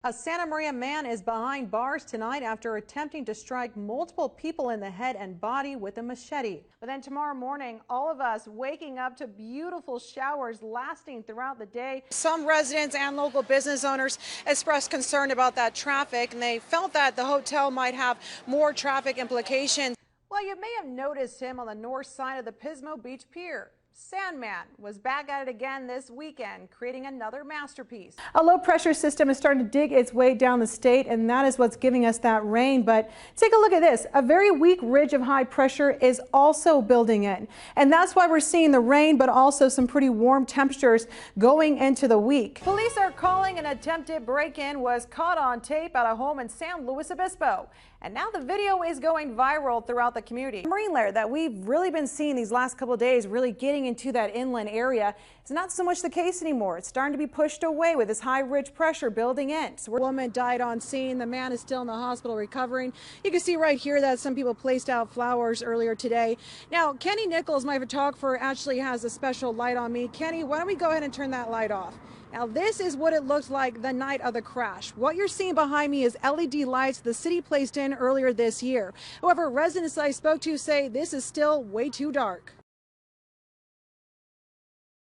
A Santa Maria man is behind bars tonight after attempting to strike multiple people in the head and body with a machete. But then tomorrow morning, all of us waking up to beautiful showers lasting throughout the day. Some residents and local business owners expressed concern about that traffic, and they felt that the hotel might have more traffic implications. Well, you may have noticed him on the north side of the Pismo Beach Pier. Sandman was back at it again this weekend, creating another masterpiece. A low pressure system is starting to dig its way down the state, and that is what's giving us that rain. But take a look at this. A very weak ridge of high pressure is also building in, and that's why we're seeing the rain, but also some pretty warm temperatures going into the week. Police are calling an attempted break-in was caught on tape at a home in San Luis Obispo. And now the video is going viral throughout the community. The marine layer that we've really been seeing these last couple of days, really getting into that inland area, is not so much the case anymore. It's starting to be pushed away with this high ridge pressure building in. So a woman died on scene. The man is still in the hospital recovering. You can see right here that some people placed out flowers earlier today. Now, Kenny Nichols, my photographer, actually has a special light on me. Kenny, why don't we go ahead and turn that light off? Now, this is what it looked like the night of the crash. What you're seeing behind me is LED lights the city placed in earlier this year. However, residents I spoke to say this is still way too dark.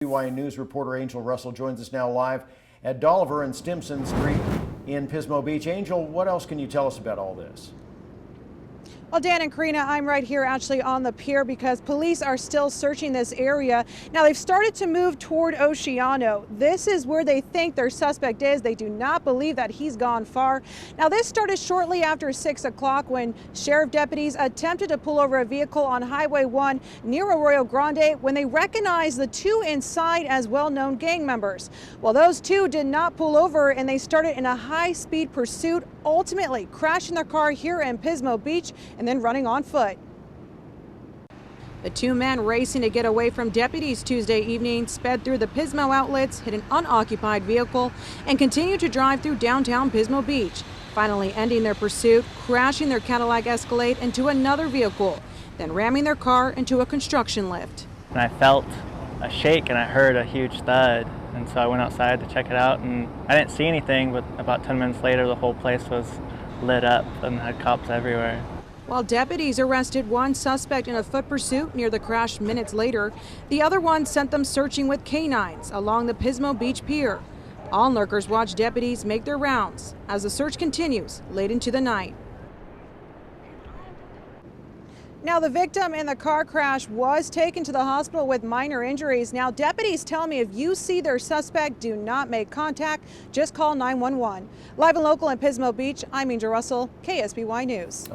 KSBY News reporter Angel Russell joins us now live at Dolliver and Stimson Street in Pismo Beach. Angel, what else can you tell us about all this? Well, Dan and Karina, I'm right here actually on the pier because police are still searching this area. Now, they've started to move toward Oceano. This is where they think their suspect is. They do not believe that he's gone far. Now, this started shortly after 6 o'clock when sheriff deputies attempted to pull over a vehicle on Highway 1 near Arroyo Grande when they recognized the two inside as well-known gang members. Well, those two did not pull over and they started in a high-speed pursuit, ultimately crashing their car here in Pismo Beach and then running on foot. The two men racing to get away from deputies Tuesday evening sped through the Pismo outlets, hit an unoccupied vehicle, and continued to drive through downtown Pismo Beach, finally ending their pursuit, crashing their Cadillac Escalade into another vehicle, then ramming their car into a construction lift. And I felt a shake and I heard a huge thud, and so I went outside to check it out, and I didn't see anything, but about 10 minutes later the whole place was lit up and had cops everywhere. While deputies arrested one suspect in a foot pursuit near the crash minutes later, the other one sent them searching with canines along the Pismo Beach Pier. Onlookers watch deputies make their rounds as the search continues late into the night. Now, the victim in the car crash was taken to the hospital with minor injuries. Now, deputies tell me if you see their suspect, do not make contact. Just call 911. Live and local in Pismo Beach, I'm Angel Russell, KSBY News.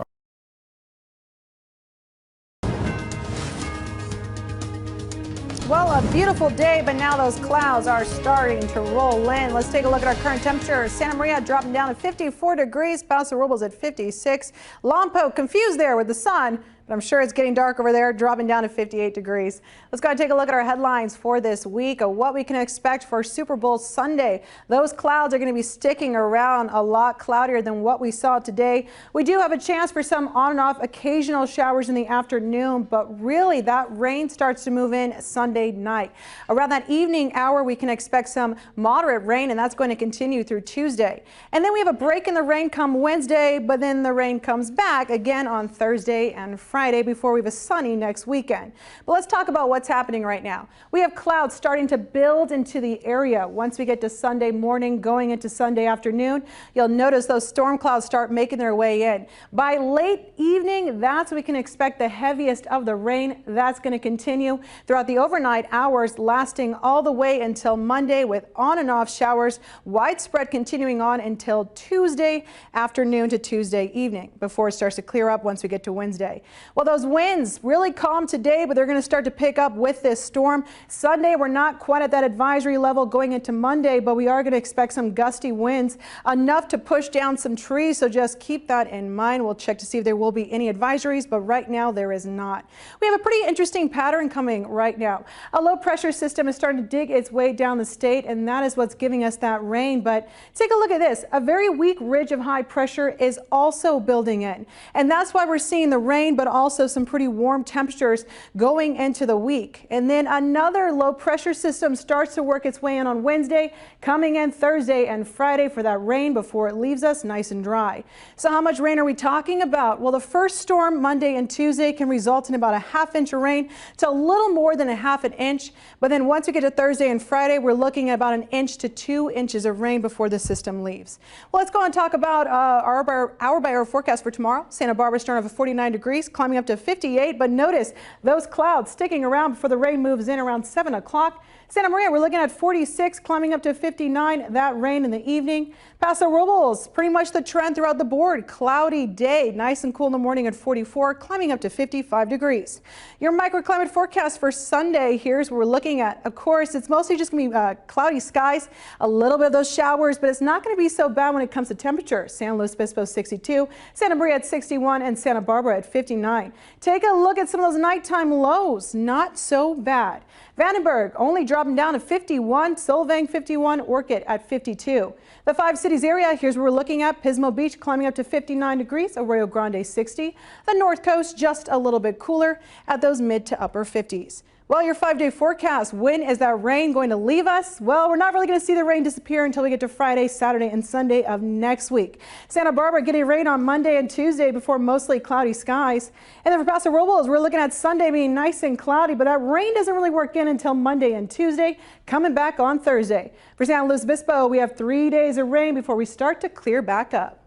Well, a beautiful day, but now those clouds are starting to roll in. Let's take a look at our current temperature. Santa Maria dropping down to 54 degrees. Paso Robles at 56. Lompoc confused there with the sun, but I'm sure it's getting dark over there, dropping down to 58 degrees. Let's go ahead and take a look at our headlines for this week of what we can expect for Super Bowl Sunday. Those clouds are going to be sticking around a lot cloudier than what we saw today. We do have a chance for some on and off occasional showers in the afternoon, but really that rain starts to move in Sunday night. Around that evening hour, we can expect some moderate rain, and that's going to continue through Tuesday. And then we have a break in the rain come Wednesday, but then the rain comes back again on Thursday and Friday before we have a sunny next weekend. But let's talk about what's happening right now. We have clouds starting to build into the area. Once we get to Sunday morning, going into Sunday afternoon, you'll notice those storm clouds start making their way in. By late evening, that's when we can expect the heaviest of the rain. That's going to continue throughout the overnight hours, lasting all the way until Monday with on and off showers, widespread continuing on until Tuesday afternoon to Tuesday evening before it starts to clear up once we get to Wednesday. Well, those winds really calm today, but they're going to start to pick up with this storm. Sunday, we're not quite at that advisory level going into Monday, but we are going to expect some gusty winds, enough to push down some trees. So just keep that in mind. We'll check to see if there will be any advisories, but right now there is not. We have a pretty interesting pattern coming right now. A low pressure system is starting to dig its way down the state, and that is what's giving us that rain. But take a look at this. A very weak ridge of high pressure is also building in, and that's why we're seeing the rain, but also some pretty warm temperatures going into the week. And then another low pressure system starts to work its way in on Wednesday, coming in Thursday and Friday for that rain before it leaves us nice and dry. So how much rain are we talking about? Well, the first storm Monday and Tuesday can result in about a ½ inch of rain to a little more than a ½ inch. But then once we get to Thursday and Friday, we're looking at about 1 inch to 2 inches of rain before the system leaves. Well, let's go and talk about our hour-by-hour forecast for tomorrow. Santa Barbara starting off at 49 degrees, climbing up to 58. But notice those clouds sticking around before the rain moves in around 7 o'clock. Santa Maria, we're looking at 46, climbing up to 59. That rain in the evening. Paso Robles, pretty much the trend throughout the board. Cloudy day, nice and cool in the morning at 44, climbing up to 55 degrees. Your microclimate forecast for Sunday, here's what we're looking at. Of course, it's mostly just going to be cloudy skies, a little bit of those showers, but it's not going to be so bad when it comes to temperature. San Luis Obispo 62, Santa Maria at 61, and Santa Barbara at 59. Take a look at some of those nighttime lows. Not so bad. Vandenberg only dropping down to 51, Solvang 51, Orchid at 52. The 5 cities area, here's what we're looking at. Pismo Beach climbing up to 59 degrees, Arroyo Grande 60. The North Coast just a little bit cooler at those mid to upper 50s. Well, your 5-day forecast, when is that rain going to leave us? Well, we're not really going to see the rain disappear until we get to Friday, Saturday, and Sunday of next week. Santa Barbara getting rain on Monday and Tuesday before mostly cloudy skies. And then for Paso Robles, we're looking at Sunday being nice and cloudy, but that rain doesn't really work in until Monday and Tuesday, coming back on Thursday. For San Luis Obispo, we have 3 days of rain before we start to clear back up.